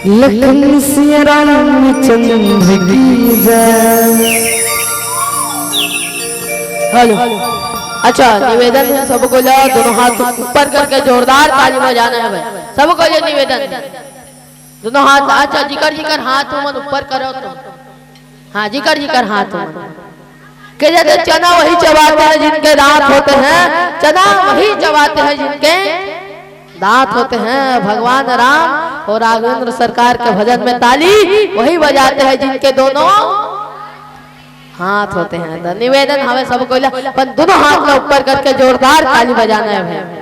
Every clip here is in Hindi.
लखन सिया रामचंद्र की जय। हेलो। अच्छा, निवेदन है सबको जाओ, दोनों हाथ ऊपर करके जोरदार ताली बजाना है भाई। सबको ये निवेदन, दोनों हाथ। अच्छा, जिकर हाथ मन ऊपर करो तो। हाँ, जिकर हाथ के जैसे चना वही चबाते हैं जिनके दांत होते हैं, चना वही चबाते हैं जिनके दांत होते हैं। भगवान राम और राघवेंद्र सरकार के भजन में ताली वही बजाते हैं जिनके दोनों हाथ होते हैं। तो निवेदन हमें सबको पर दोनों हाथ का ऊपर करके जोरदार ताली बजाना है भाई।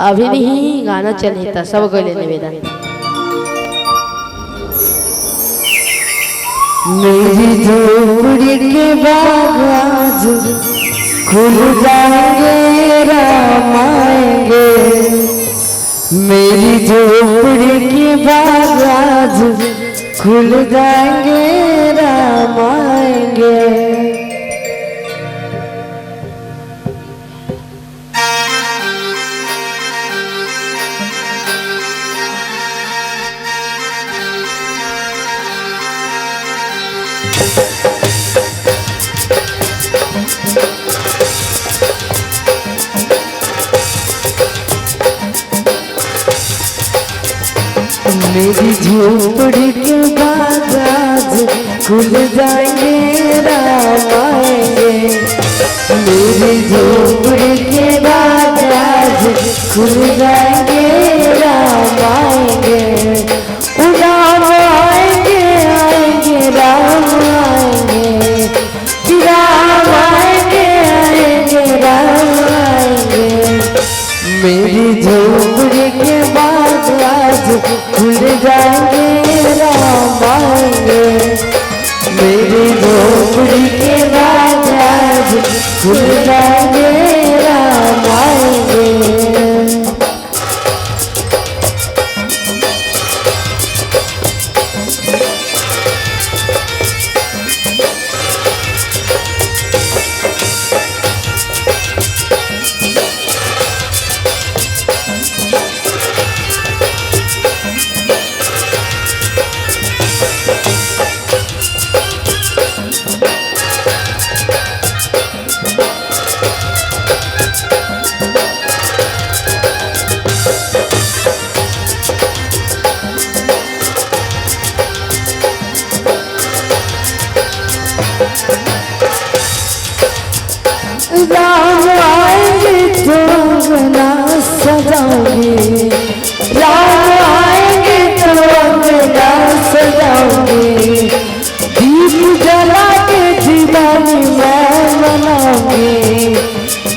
अभी नहीं गाना चले था, सबको लिए निवेदन। मेरी झोपड़ी के बाग आज खुल जाएंगे, राम आएंगे। मेरी झोपड़ी के बाग आज खुल जाएंगे, राम आएंगे। मेरी झोपड़ी के बाग आज खुल जाएंगे, राम आएंगे। मेरी झोपड़ी के बाग आज खुल जाएंगे, राम आएंगे। राम आएंगे, आएंगे राम आएंगे, राम आएंगे, आएंगे राम आएंगे। मेरी झोपड़ी के बाग आज खुल जाएंगे, राम आएंगे। मेरी झोपड़ी के बाग आज खुल जाएंगे, राम आएंगे। राम आएंगे तो अंगना सजाओगे, राम आएंगे तो अंगना सजाओगे। दीप जला के दिवाली मैं मनाऊंगी,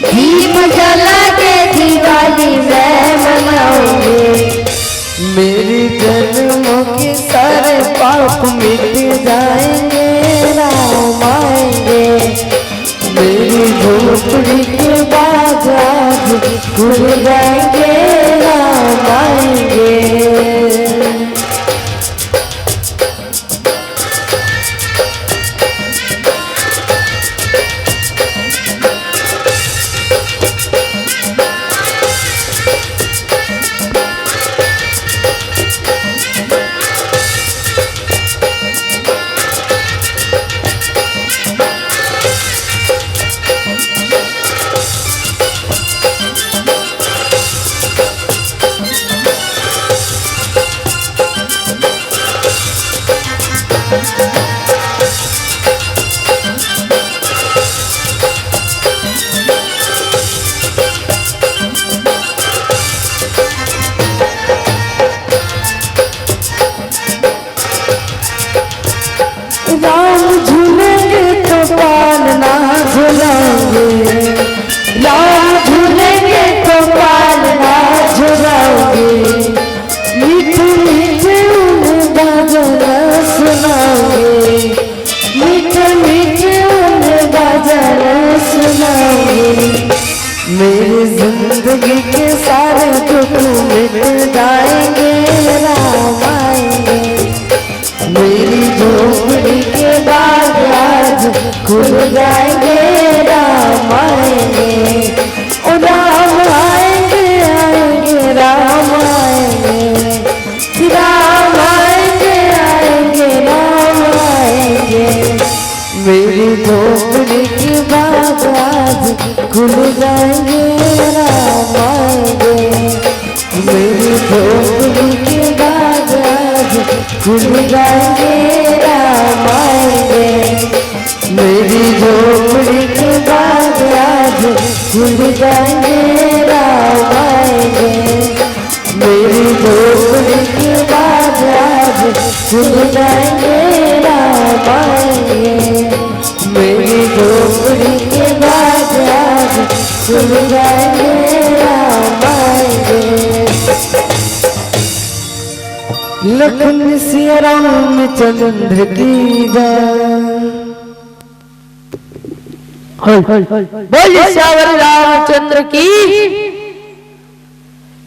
दीप जला के दिवाली मैं मनाऊंगी। मेरे जन्मों के सारे पाप मिट जाएंगे, राम आएंगे। मेरी झोपड़ी के बाग आज खुल जाएंगे, राम आएंगे। राम झूलेंगे तो पालना झुलाओगे, राम झूलेंगे तो पालना झुलाओगे। मीठे मीठे उन्हें भजन सुनाओगे, मीठे मीठे उन्हें भजन सुनाओगे। मेरी जिंदगी के सारे दुख मिट जाएंगे, राम आएंगे। मेरी झोपड़ी के बाग आज खुल जाएंगे, राम आएंगे। ओ राम आएंगे, आएंगे राम आएंगे। खुल जाएंगे राम आएंगे, मेरी झोपड़ी के बाग आज खुल जाएंगे राम आएंगे, मेरी झोपड़ी के बाग आज खुल जाएंगे राम आएंगे, मेरी झोपड़ी के बाग आज खुल जाएंगे राम आएंगे, मेरी झोपड़ी के बाग आज खुल जाएंगे राम आएंगे। लखन सिया रामचंद्र की जय। बोलिए श्यावर रामचंद्र की।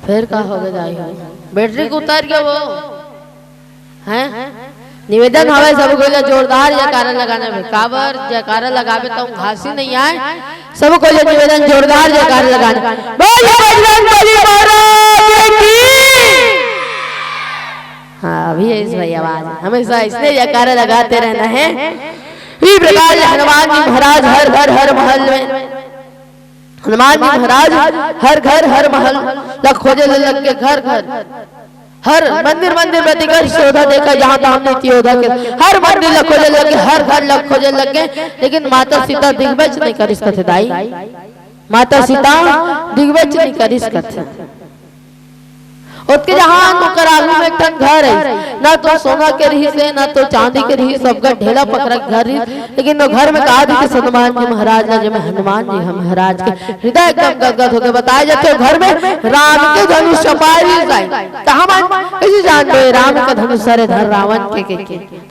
फिर कहा हो गया बैटरी को उतार के वो हैं निवेदन हवे सबको जोरदार जयकारा लगाने में काबर जयकारा लगावे तो घासी नहीं आए सबको निवेदन जोरदार जयकारा लगाने। बोलिए बजरंगबली महाराज की। हाँ अभी है इस भाई आवाज हमेशा इसलिए जयकारा लगाते रहना है। इस प्रकार हनुमान जी महाराज हर घर हर महल में हनुमान जी महाराज हर घर हर महल खोजे लग के घर घर हर मंदिर मंदिर में दिग्गज शोधा देखा जहाँ तहाँ नित्योधा के हर मंदिर खोजे लगे हर घर खोजे लगे। लेकिन माता सीता दिग्विजय नहीं कर इसका थे दाई माता सीता दिग्विजय नहीं कर इसका थे उसके जहाँ नौकर आगू में एक टन घर है ना तो सोना के रही से ना तो चांदी के रही सबका ढेला पकड़ा घर ही। लेकिन वो घर में कहा थी कि हनुमान जी महाराज ने जब हनुमान जी हम महाराज के हृदय एकदम गदगद होकर बताया जाते घर में राम के धनुष कैसे जानते राम का धनुष सारे धर रावण के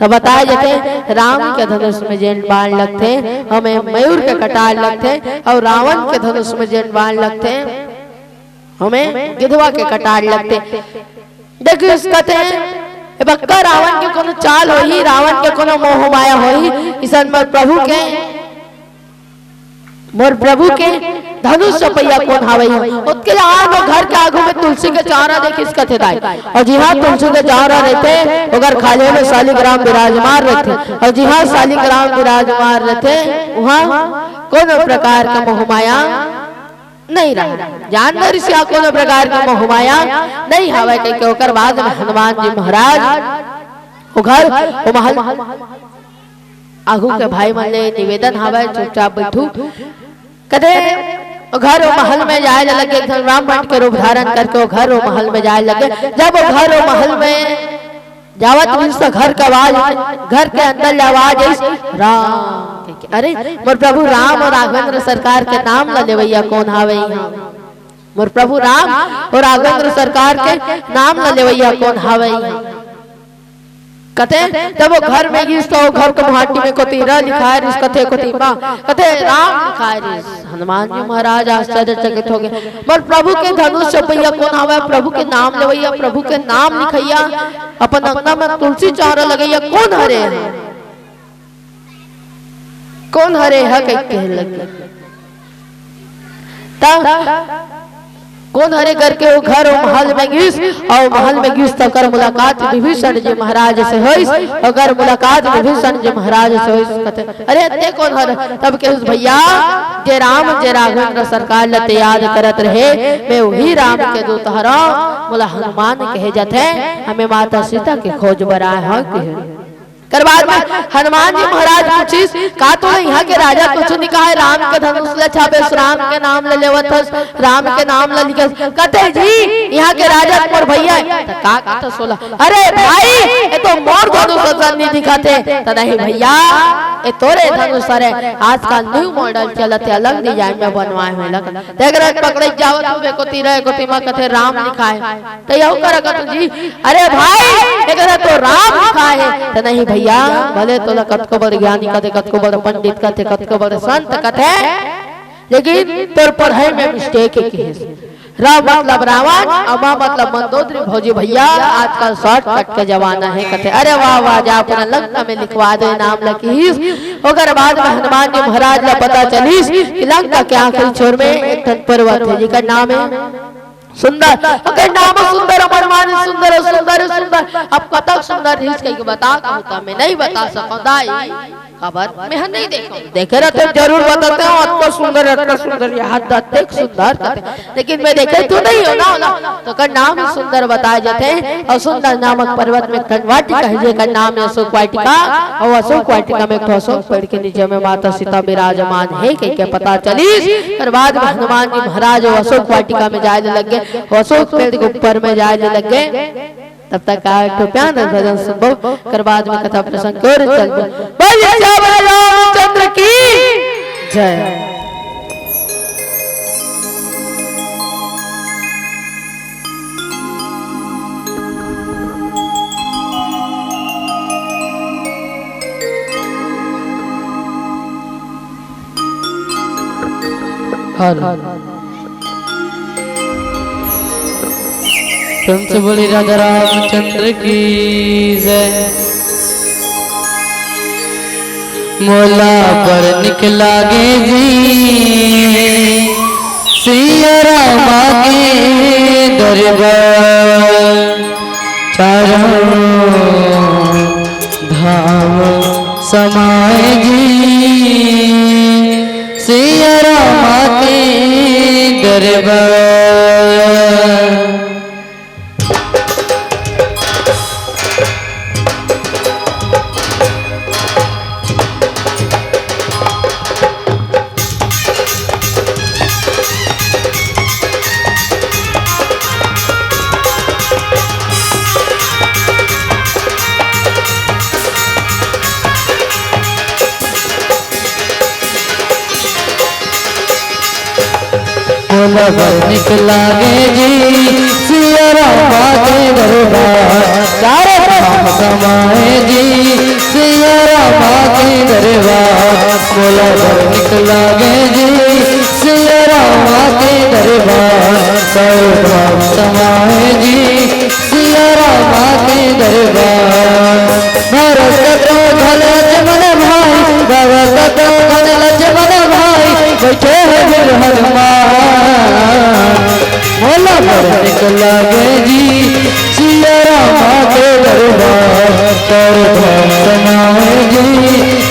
तो बताया जाते राम के धनुष में जैन बाण लगते हमें मयूर के कटार लगते और रावण के धनुष में जैन बाण लगते हमें गिधवा के कटार लगते। देखिए इस कहते हैं बक्का रावण के कोनो चाल हो ही रावण के कोनो मोह माया हो ही इसन में प्रभु के धनुष सपैया कौन हावे उसके वो घर के आगू में तुलसी के चारा देखिए इसका थे दाई और जी हाँ तुलसी के चारा रहते अगर खाले में शालिग्राम विराजमान रहते और जी हाँ शालिग्राम विराजमान रहते वहाँ कोनो प्रकार का मोह माया नहीं रहा जानवर से कोनो प्रकार की मोह माया नहीं हवा के ओकर बाद में हनुमान जी महाराज वो घर वो महल आगू के भाई मन ले निवेदन हवा चुपचाप बैठू कदे घर वो महल में जाए लगे राम बन के रूप धारण करके वो घर वो महल में जाए लगे। जब वो घर वो महल में जावत घर का आवाज घर के अंदर आवाज राम अरे मोर प्रभु राम और राघवेंद्र सरकार के नाम ला लेवैया कौन हावे मोर प्रभु राम और राघवेंद्र सरकार के नाम ला लेवैया कौन हावे कथे तब वो घर में गीस तो घर के मुहाटी में कोती र लिखा है इस कथे कोती मां कथे राम लिखा है हनुमान जी महाराज आश्चर्यचकित हो गए मोर प्रभु के धनुष सपैया कौन हावे प्रभु के नाम लेवैया प्रभु के नाम लिखैया अपन अंगना में तुलसी चारा लगैया कौन हरे कौन हरे है कह लगे तब कौन हरे करके वो घर और महल में घिस और महल में घिस तब कर मुलाकात विभीषण जी महाराज से होइस अगर मुलाकात विभीषण जी महाराज से होइस कहते अरे ते कौन हर तब के उस भैया जे राम जे राघवेंद्र सरकार लते याद करत रहे मैं वही राम के दूत हरा बोला हनुमान कहे जाते हमें माता सीता के खोज बरा है कर बाद में हनुमान जी महाराज पूछिस का तो यहाँ के राजा कुछ नहीं कहा है राम के धनुष ले छापे राम के नाम ले लेवत राम के नाम ले लिखस कहते जी यहाँ के राजा मोर भैया तो का कहता सोला अरे भाई ये तो मोर धनुष नहीं दिखाते तो नहीं भैया ये तोरे धनुष अरे आजकल न्यू मॉडल चलते अलग डिजाइन में बनवाए हुए लग देख रहे पकड़े जावत हो को तीर को तीमा कहते राम लिखा है तो यहो कर जी अरे भाई ये तो राम लिखा है तो नहीं भैया भले तो कत को बड़े ज्ञानी कहते कत को बड़े पंडित कहते कत को बड़े संत कहते लेकिन तोर पढ़ाई में मिस्टेक है राम मतलब रावण अमा मतलब मंदोदरी भौजी भैया आजकल शॉर्टकट का जमाना है कहते अरे वाह वाह जा अपना लंका में लिखवा दे नाम लखीस ओकर बाद में हनुमान जी महाराज का पता चलीस कि लंका के आखिरी छोर में एक पर्वत है जिसका नाम है सुंदर अगर नाम सुंदर अमर मान सुंदर सुंदर सुंदर अब कतक सुंदर हिस कहीं बता कहता मैं नहीं बता सकता खबर मैं नहीं देखा देखे रहते जरूर बताते हो अतना सुंदर ये हाथ देख सुंदर लेकिन मैं देखे तू नहीं हो ना तो कर नाम सुंदर बताए जाते हैं और सुंदर नामक पर्वत में खंडवाटिका है का नाम है अशोक वाटिका और अशोक वाटिका में अशोक पेड़ के नीचे में माता सीता विराजमान है कहीं के पता चली और बाद में हनुमान जी महाराज अशोक वाटिका में जाए लग गए अशोक पेड़ के ऊपर में जाए लग गए तब तक तो प्यार भजन सुनो कर बाद में कथा प्रसंग और चल बोलिए रामचंद्र की जय। तुमसे बोली राजा रामचंद्र की जय। मोला पर निकला गे जी सिया रामा के दरबार चारों धाम समाए जी सिया रामा के दरबार। निकला गे जी सिया रामा के दरबार चारों धाम समाए जी सिया रामा के दरबार। बोला निकला गे जी सिया रामा के दरबार चारों धाम समाए जी सिया रामा के दरबार। भरत तो धन लक्ष्मण भाई भरत तो धन लक्ष्मण भाई बैठे हैं हनुमान। मोला पर निकला गे जी सिया रामा के दरबार चारों धाम समाए जी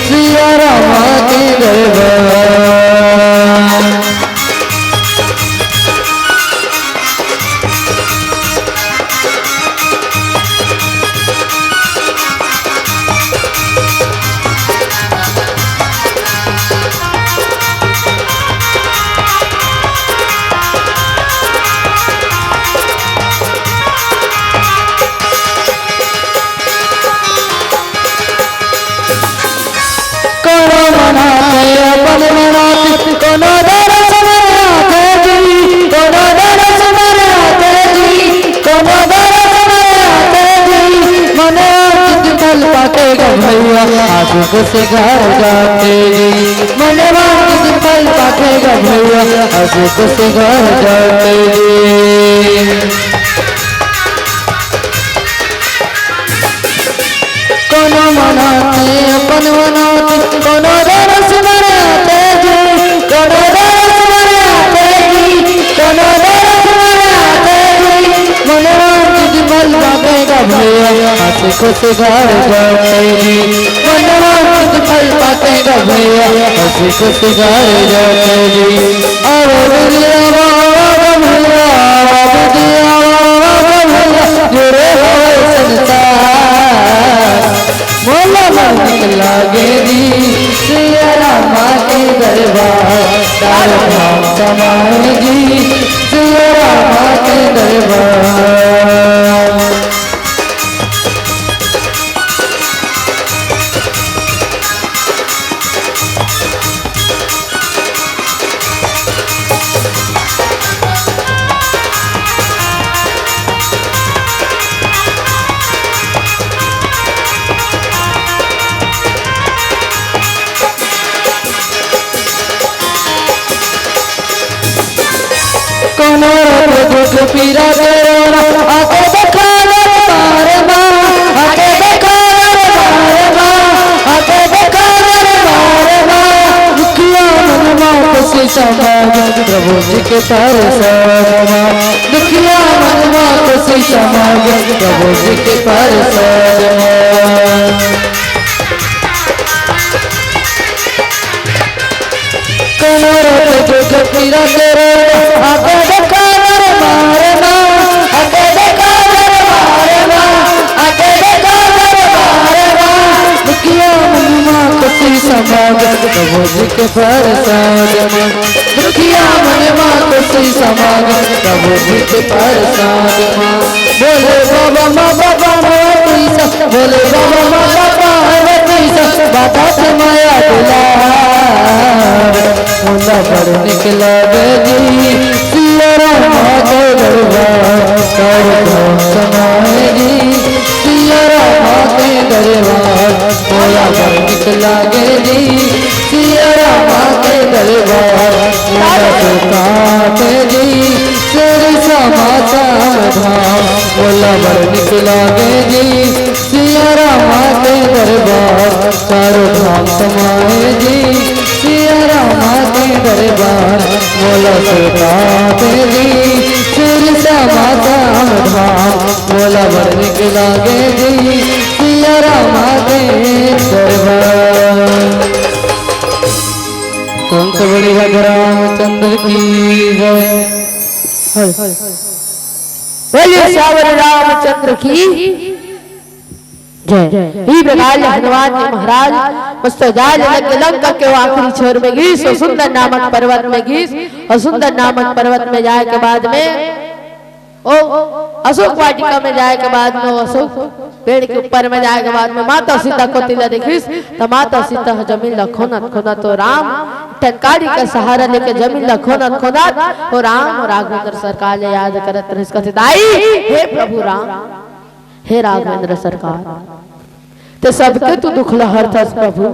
सिया रामा के दरबार। आगू से घर जाते जी मने बात पल पाखेगा भैया आगू से घर जाते जी। कोनो मनाते अपन मनाते कोनो दरस मनाते जी कोनो दरस मनाते जी कोनो दरस मनाते जी मने बात पल पाखेगा भैया आगू से घर जाते जी फल पातेगा भैया हंसी खुशी घर जाते जी। अब दुनिया बाबा भैया दुनिया बाबा भैया जुड़े हुए संसार। मोला पर निकला गे जी सिया रामा के दरबार चारों धाम समाए जी सिया रामा के दरबार। कोनो दुख पीरा तेरा आके देखा मारे माँ आके देखा मारे माँ आके देखा मारे माँ दुखिया मन माँ खुशी खुशी समागम प्रभु जी के परसादमा दुखिया मनवा खुशी समागम प्रभु जी के परसादमा कमरत जो गपीरा तेरे आगे देखा नर मारना आगे देखा नर मारना आगे देखा नर मारना दुखिया मनवा खुशी समागम प्रभु जी के परसादमा दुखिया मनवा खुशी समागम प्रभु जी के परसादमा बोले बाबा बाबा मोतीसा बोले बाबा बाबा मोतीसा बाबा से माया दुलार मोला पर निकला जी सिया राम के दरबार कर समाए जी सिया राम के दरबार मोला पर निकला जी सिया राम के दरबार मोला के जी सिर समाचा धाम मोला पर निकला जी सिया राम के दरबार चारों धाम समाए जी सिया राम के दरबार मोला जी सिर समाचा धाम मोला पर निकला जी सिया राम के दरबार कंस बड़ी रामचंद्र की जय बोलिए श्यावर रामचंद्र की जय। ही प्रकार हनुमान जी महाराज मस्त जाल लग लंका के आखिरी छोर में घिस और सुंदर नामक पर्वत में घिस और सुंदर नामक पर्वत में जाए के बाद में ओ अशोक वाटिका में जाए के बाद में अशोक पेड़ के ऊपर में जाए के बाद में माता सीता को तिला देखिस तो माता सीता जमीन खोनत खोनत तो राम टंकारी का सहारा लेके जमीन खोनत खोनत और राम और राघवेंद्र सरकार ने याद करत रहिस कहते दाई हे प्रभु राम हे राघवेंद्र सरकार ते सबके तू दुख हरथस प्रभु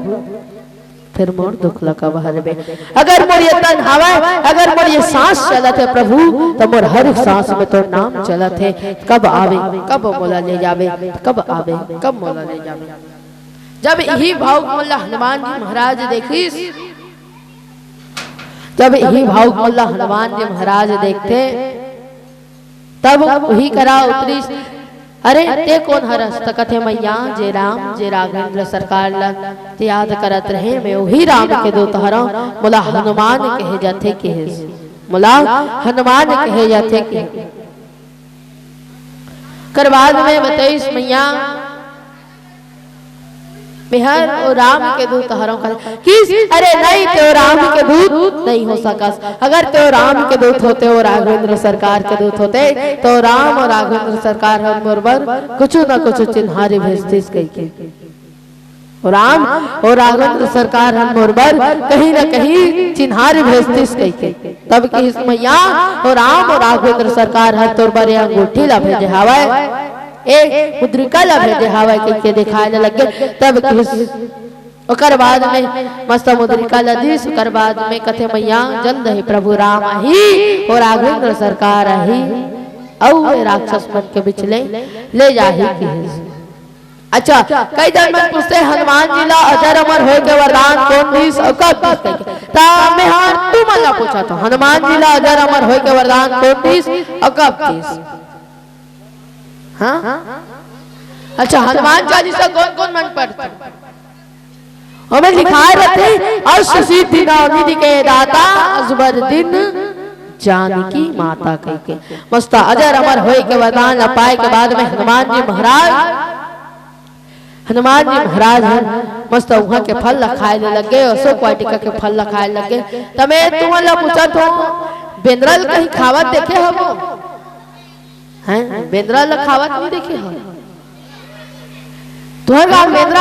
फिर मोर दुख लका हरबे अगर मोर ये तन हवा अगर मोर ये सांस चलत है प्रभु तो मोर हर सांस में तो नाम चलत है कब आवे कब मोला ले जावे कब आवे कब मोला ले जावे। जब यही भाव मोला हनुमान जी महाराज देखिस जब यही भाव मोला हनुमान जी महाराज देखते तब वही करा उतरी अरे ते कौन हरस कथे मैया जे राम जे राघवेंद्र सरकार ते याद करत रहे मैं वही राम के दूत हरा मोला हनुमान कहे जाते के मोला हनुमान कहे जाते के कर बाद में बताइस मैया बिहार और राम के दूत हरों का किस अरे नहीं तो राम के दूत नहीं हो सकस अगर तो राम के दूत होते और राघवेंद्र सरकार के दूत होते तो राम और राघवेंद्र सरकार हम मोरबर कुछ न कुछ चिन्हारी भेजतीस कही के और राम और राघवेंद्र सरकार हम मोरबर कहीं न कहीं चिन्हारी भेजतीस कही के तब की मैया और राम और राघवेंद्र सरकार हर तोर पर अंगूठी ला भेजे हवा एक मुद्रिका ला भेजे हवा के दिखाए लगे तब ओकर बाद में मस्त मुद्रिका ला दीस ओकर बाद में कथे मैया जल्द ही प्रभु राम ही और राघवेंद्र सरकार ही औ राक्षस मन के बीच ले जाही की अच्छा कई जन मन पूछते हनुमान जी ला अजर अमर होए के वरदान कौन दीस और कब दीस ता मैं हां तू मन ला पूछा था हनुमान जी ला अजर अमर होए के वरदान कौन दीस और कब दीस हाँ अच्छा हनुमान चालीसा कौन कौन मन पढ़ता हमें लिखाए रहते अष्ट सिद्धि नवनिधि के दाता अजबर दिन जानकी माता कह के मस्त अजर अमर होए के वरदान पाए के बाद में हनुमान जी महाराज हैं मस्त वहां के फल खाए लगे अशोक वाटिका के फल खाए लगे तमे तुमला पूछा तो बेंद्रल कहीं खावत देखे हो हैं बेंद्रा लखावत नहीं देखे हो तुम्हारे गांव बेंद्रा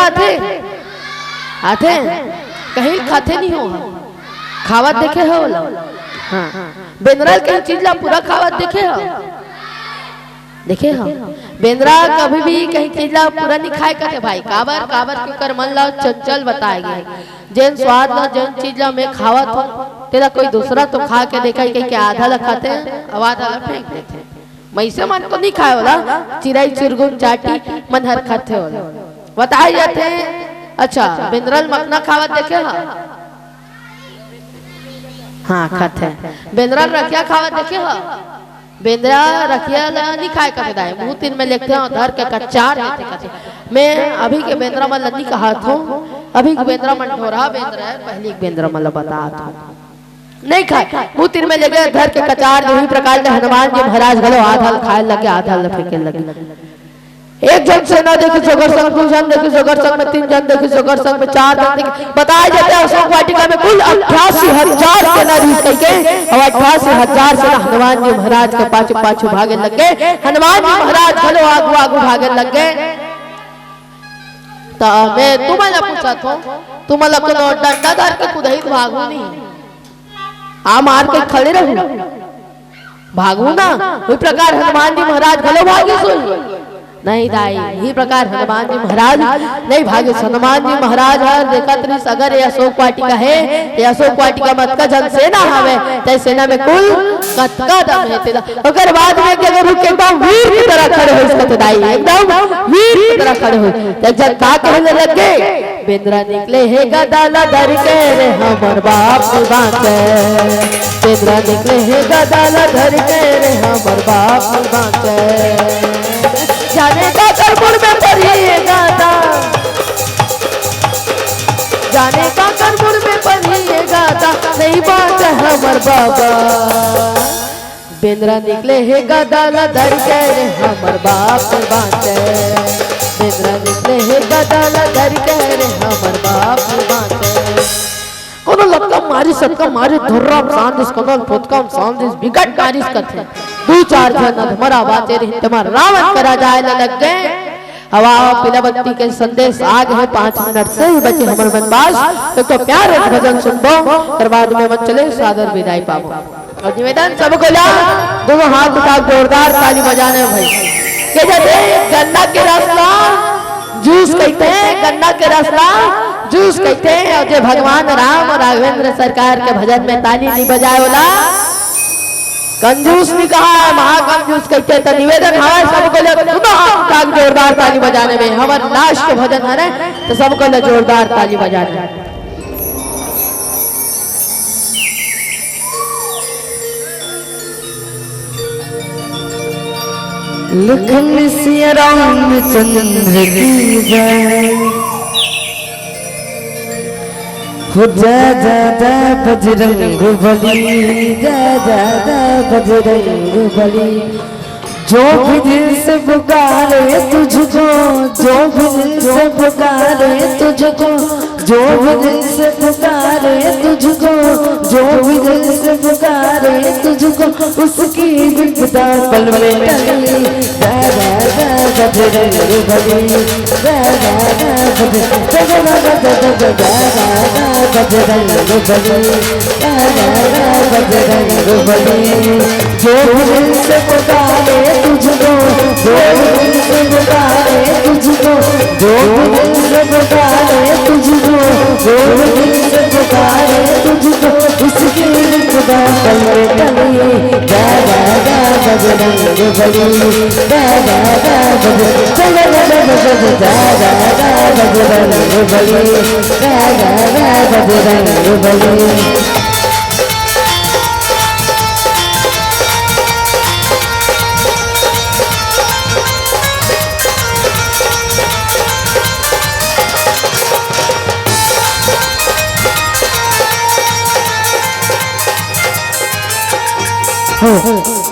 आते कहीं खाते नहीं हो खावत देखे हो हाँ बेंद्रा कहीं चीज ला पूरा खावत देखे हो बेंद्रा कभी भी कहीं चीज ला पूरा नहीं खाए करते भाई काबर के कर मन ला चंचल बताएगी जैन स्वाद ला जैन चीज ला मैं खावत हूँ तेरा कोई दूसरा तो खा के देखा कि आधा ला खाते हैं आधा ला फेंक देते हैं मैसे मन तो नहीं खाए होला चिराई चिरगुन चाटी मन हर खाते होला बताए जाते हैं अच्छा बिंद्रल मखना खावत देखे हाँ खत है बेंद्रा रखिया खावा देखे हो बेंद्रा रखिया नहीं खाए करता है मुंह तीन में लेते हैं धर के कच्चार है मैं अभी के बेंद्रा में लनी कहा था अभी के बेंद्रा मन ढोरा बेंद्रा है पहली बेंद्रा मतलब बता था नहीं खाए मुंह तीन में लेके धर के कचार यही प्रकार के हनुमान जी महाराज गलो आधा खाए लगे आधा फेंके लगे एक जन सेना देखी सोगर संघ 2 जन देखी सोगर संघ में 3 जन देखी सोगर संघ में 4 जन देखी बताया जाता है अशोक वाटिका में कुल 88,000 सेना रीत करके और 88,000 सेना हनुमान जी महाराज के पाछू पाछू भागे लगे हनुमान जी महाराज चलो आगू आगू भागे लगे तो मैं तुम्हारा पूछा था तुम्हारा कोनो डंडा धर के कुदई भागू नहीं आ मार के खड़े रहू भागू ना उस प्रकार हनुमान जी महाराज गलो भागे सुन नहीं दाई यही प्रकार हनुमान जी महाराज नहीं भागे हनुमान जी महाराज देखत अगर ये अशोक वाटिका है ये अशोक वाटिका मत का जन सेना हवे ते सेना में कुल कतका दम है तेरा अगर बाद में अगर रुक के एकदम वीर की तरह खड़े हो इसका दाई एकदम वीर की तरह खड़े हो जब का कहने लगे बेंद्रा निकले है गदाला धर के रे हमर बाप बांके बेंद्रा निकले है गदाला धर के रे हमर बाप बांके जाने का करमुड़ में पढ़िएगा था जाने का करमुड़ में पढ़िएगा था नहीं बात हमर बाबा बेंद्रा निकले है गदाला धर के रे हमर बाप बांके बेंद्रा निकले है गदाला धर के रे हमर बाप बांके कोनो लक्का मारी सबका मारे धुर्रा सांदिस कोनो फुटकम सांदिस बिगट मारिस करते 2-4 जन अधमरा बाते रही तुम्हारा रावण करा जाए लग गए हवा पिलावती के संदेश आ गए 5 मिनट से ही बचे हमर बनवास तो प्यार भजन सुनबो कर बाद में मन चले सादर विदाई पाबो और निवेदन सबको ला दोनों हाथ उठा जोरदार ताली बजाने भाई के जाते गन्ना के रसला जूस कहते हैं गन्ना के रसला जूस कहते हैं और जो भगवान राम और राघवेंद्र सरकार के भजन में ताली नहीं बजाए वाला कंजूस नहीं कहा है महाकंजूस कहते हैं तो निवेदन है सबको ले जोरदार ताली बजाने में हमारे लाश के भजन है तो सबको ले जोरदार ताली बजाने लखन सिया रामचंद्र की जय हो जय जय बजरंग बली जय जय बजरंग बली जो भी दिल से पुकारे तुझको जो भी दिल से पुकारे तुझको जो भी दिल से पुकारे तुझको जो भी दिल से पुकारे तुझको उसकी विपदा पल में टली जय जय बजरंग बली जय जय बजरंग बली जो भी दिल से पुकारे तुझको जो भी दिल से पुकारे तुझको जो भी दिल से पुकारे तुझको जो भी दिल से पुकारे तुझको उसकी विपदा पल में टली जय जय बजरंग बली जय जय बजरंग बली जय जय बजरंग बली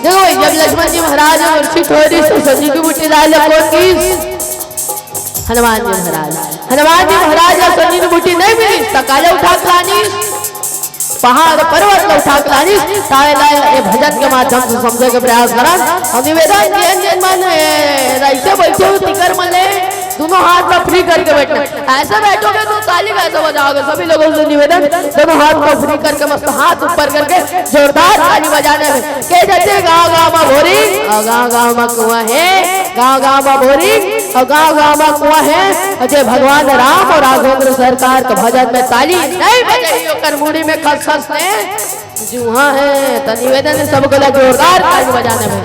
देखो जब लक्ष्मण जी महाराज मूर्छित हो रही तो सजी की बूटी डाल कौन की हनुमान जी महाराज या सजी की बूटी नहीं मिली सकाले उठा लानी पहाड़ पर्वत में उठा लानी ताए लाए ये भजन के माध्यम से समझे के प्रयास करा और निवेदन जैन मन ऐसे बैठे हो तिकर मले दोनों हाथ में फ्री करके बैठना ऐसे बैठोगे तो ताली कैसे बजाओगे सभी लोगों से निवेदन दोनों हाथ को फ्री करके मस्त हाथ ऊपर करके जोरदार ताली बजाने में के जैसे गाँव गाँव में भोरी और गाँव गाँव में कुआं है गाँव गाँव में भोरी और गाँव गाँव में कुआं है अजय भगवान राम और राघवेंद्र सरकार के भजन में ताली नहीं बजाई करमुड़ी में खस ने जुहा है तो निवेदन सबको जोरदार ताली बजाने में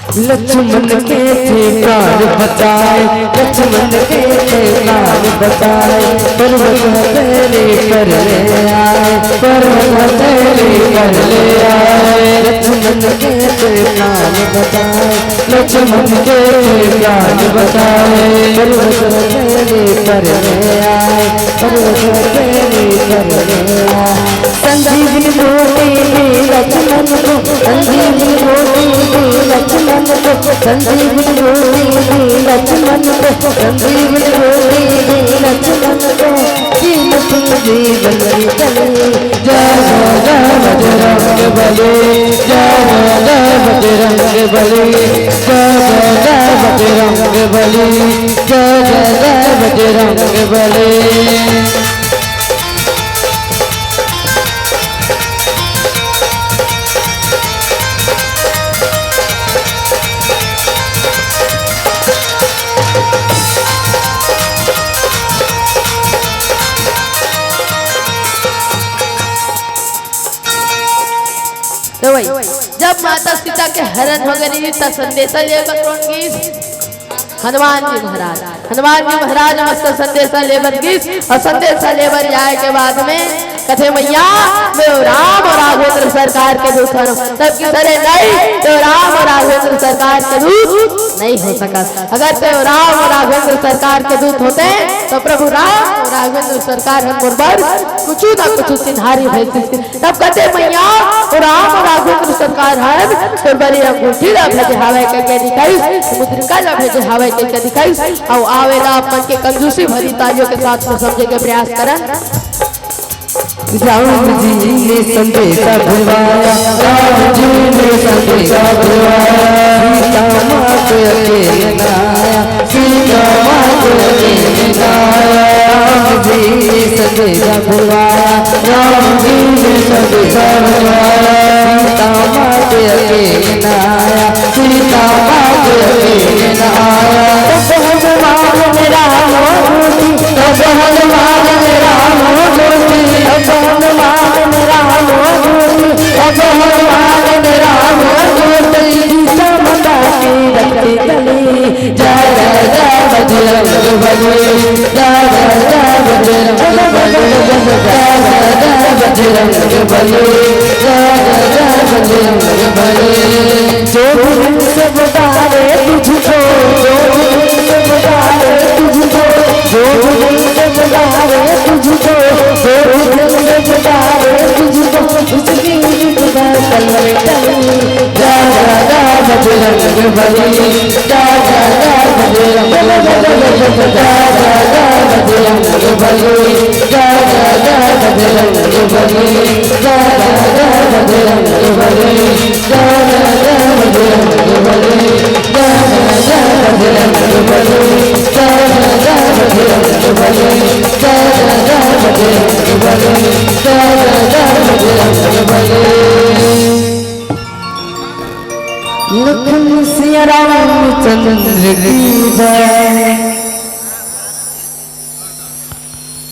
लक्ष्मण के थे प्राण बचाए, लक्ष्मण के थे प्राण बचाए, पर्वत हथेली कर ले आए, पर्वत हथेली कर ले आए। लक्ष्मण के थे प्राण बचाए, लक्ष्मण के थे प्राण बचाए, पर्वत हथेली कर ले आए, पर्वत हथेली कर ले आए। संजीवनी बूटी दी लक्ष्मण को, संजीवनी बूटी दी लक्ष्मण को, संजीवनी बूटी दी लक्ष्मण को, संजीवनी बूटी दी लक्ष्मण को, जीवन जीवन की चले। जय जय बजरंग बली, जय जय बजरंग बली, जय जय बजरंग बली, जय जय बजरंग बली। तो वही जब माता सीता के हरण हो गई तब संदेशा लेकर कौन गई? हनुमान जी महाराज। हनुमान जी महाराज मस्त संदेशा लेकर गई और संदेशा लेकर जाए के बाद में कथे मैया मैं राम और राघवेंद्र सरकार के दूत हूँ। तब की तरह नहीं तो राम और राघवेंद्र सरकार के दूत नहीं हो सका। अगर तो राम और राघवेंद्र सरकार के दूत होते तो प्रभु राम और राघवेंद्र सरकार हम बरबर कुछ ना कुछ सिंहारी भेजती। तब कहते मैया राम और राघवेंद्र सरकार हम तो बड़ी अंगूठी ला भेजे हवाई करके दिखाई, मुद्रिका ला भेजे हवाई करके दिखाई और आवेला अपन के कंजूसी भरी तालियों के साथ में समझे के प्रयास करन। राम जी ने संदेशा भिजवाया, राम जी ने संदेशा भिजवाया, सीता माँ के अकेले न आया, सीता माँ के अकेले न आया। राम जी ने संदेशा भिजवाया, राम जी ने संदेशा भिजवाया, सीता माँ के अकेले न आया, सीता माँ के अकेले न आया। तब हनुमान मेरा मोती, तब हनुमान मेरा मोती, तब हनुमान मेरा मोती, तब हनुमान मेरा मोती, सीता माता की रखती गली। जय जय जय बजरंग बली, जय जय जय बजरंग बली, जय जय जय बजरंग बली, जय जय जय बजरंग बली। जो भी से बुलावे तुझको, जो भी से बुलावे तुझको, जो भी से बुलावे तुझको, जो भी से बुलावे तुझको, उसकी जुदा कलवे चली। जय जय जय बजरंग बली, जय जय जय बजरंग बली, जय जय जय बजरंग बली, जय जय जय बजरंग बली, जय जय जय बजरंग बली, जय जय जय बजरंग बली, जय जय जय बजरंग बली, जय जय जय बजरंग बली, जय जय जय बजरंग बली, जय जय जय बजरंग बली। लक्ष्मण सिया रामचंद्र की जय।